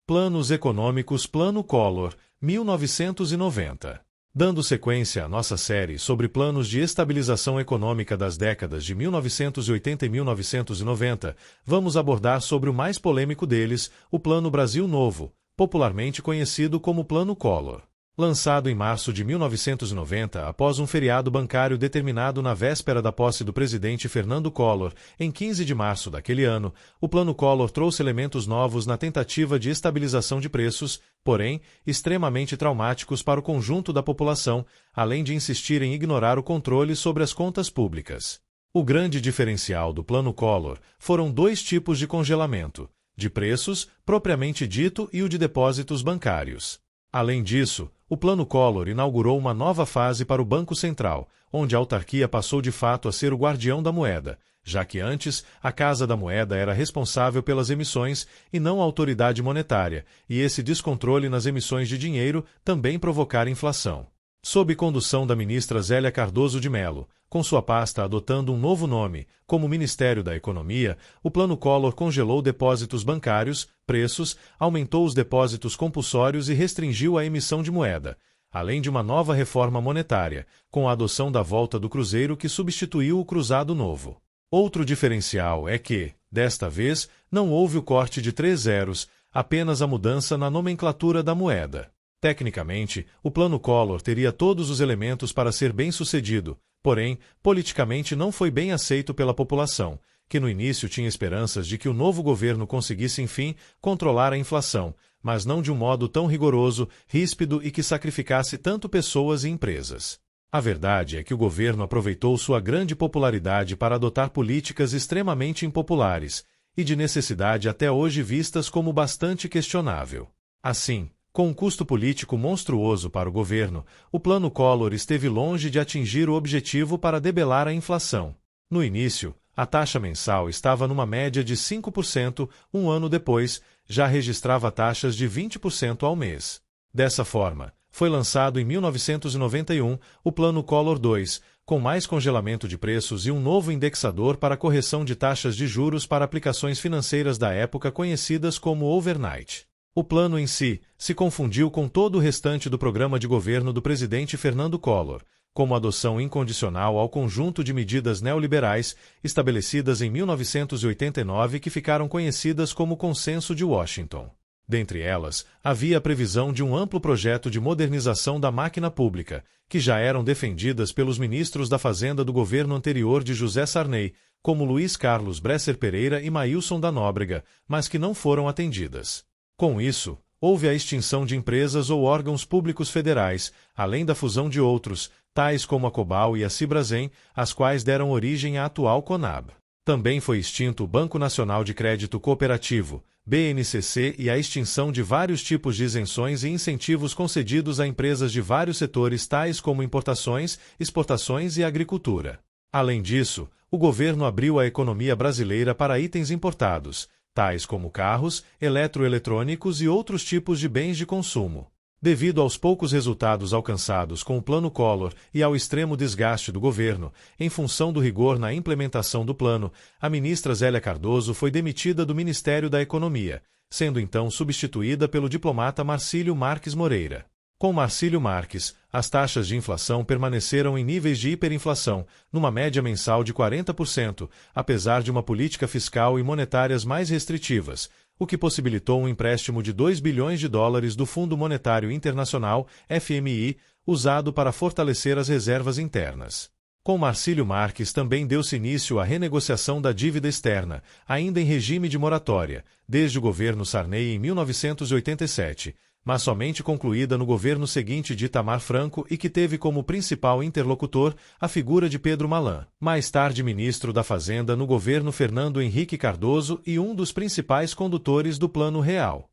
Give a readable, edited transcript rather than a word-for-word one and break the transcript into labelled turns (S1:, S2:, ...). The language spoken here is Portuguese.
S1: Planos Econômicos Plano Collor, 1990. Dando sequência à nossa série sobre planos de estabilização econômica das décadas de 1980 e 1990, vamos abordar sobre o mais polêmico deles, o Plano Brasil Novo, popularmente conhecido como Plano Collor. Lançado em março de 1990 após um feriado bancário determinado na véspera da posse do presidente Fernando Collor, em 15 de março daquele ano, o Plano Collor trouxe elementos novos na tentativa de estabilização de preços, porém, extremamente traumáticos para o conjunto da população, além de insistir em ignorar o controle sobre as contas públicas. O grande diferencial do Plano Collor foram dois tipos de congelamento, de preços, propriamente dito, e o de depósitos bancários. Além disso, o Plano Collor inaugurou uma nova fase para o Banco Central, onde a autarquia passou de fato a ser o guardião da moeda, já que antes a Casa da Moeda era responsável pelas emissões e não a autoridade monetária, e esse descontrole nas emissões de dinheiro também provocara inflação. Sob condução da ministra Zélia Cardoso de Mello, com sua pasta adotando um novo nome, como Ministério da Economia, o Plano Collor congelou depósitos bancários, preços, aumentou os depósitos compulsórios e restringiu a emissão de moeda, além de uma nova reforma monetária, com a adoção da volta do cruzeiro que substituiu o cruzado novo. Outro diferencial é que, desta vez, não houve o corte de 3 zeros, apenas a mudança na nomenclatura da moeda. Tecnicamente, o Plano Collor teria todos os elementos para ser bem-sucedido, porém, politicamente não foi bem aceito pela população, que no início tinha esperanças de que o novo governo conseguisse, enfim, controlar a inflação, mas não de um modo tão rigoroso, ríspido e que sacrificasse tanto pessoas e empresas. A verdade é que o governo aproveitou sua grande popularidade para adotar políticas extremamente impopulares, e de necessidade até hoje vistas como bastante questionável. Assim, com um custo político monstruoso para o governo, o Plano Collor esteve longe de atingir o objetivo para debelar a inflação. No início, a taxa mensal estava numa média de 5%, um ano depois, já registrava taxas de 20% ao mês. Dessa forma, foi lançado em 1991 o Plano Collor II, com mais congelamento de preços e um novo indexador para correção de taxas de juros para aplicações financeiras da época conhecidas como overnight. O plano em si se confundiu com todo o restante do programa de governo do presidente Fernando Collor, como a adoção incondicional ao conjunto de medidas neoliberais estabelecidas em 1989 que ficaram conhecidas como Consenso de Washington. Dentre elas, havia a previsão de um amplo projeto de modernização da máquina pública, que já eram defendidas pelos ministros da Fazenda do governo anterior de José Sarney, como Luiz Carlos Bresser Pereira e Maílson da Nóbrega, mas que não foram atendidas. Com isso, houve a extinção de empresas ou órgãos públicos federais, além da fusão de outros, tais como a Cobal e a Cibrazen, as quais deram origem à atual Conab. Também foi extinto o Banco Nacional de Crédito Cooperativo, BNCC, e a extinção de vários tipos de isenções e incentivos concedidos a empresas de vários setores tais como importações, exportações e agricultura. Além disso, o governo abriu a economia brasileira para itens importados, tais como carros, eletroeletrônicos e outros tipos de bens de consumo. Devido aos poucos resultados alcançados com o Plano Collor e ao extremo desgaste do governo, em função do rigor na implementação do plano, a ministra Zélia Cardoso foi demitida do Ministério da Economia, sendo então substituída pelo diplomata Marcílio Marques Moreira. Com Marcílio Marques, as taxas de inflação permaneceram em níveis de hiperinflação, numa média mensal de 40%, apesar de uma política fiscal e monetárias mais restritivas, o que possibilitou um empréstimo de 2 bilhões de dólares do Fundo Monetário Internacional, FMI, usado para fortalecer as reservas internas. Com Marcílio Marques também deu-se início à renegociação da dívida externa, ainda em regime de moratória, desde o governo Sarney em 1987, mas somente concluída no governo seguinte de Itamar Franco e que teve como principal interlocutor a figura de Pedro Malan, mais tarde ministro da Fazenda no governo Fernando Henrique Cardoso e um dos principais condutores do Plano Real.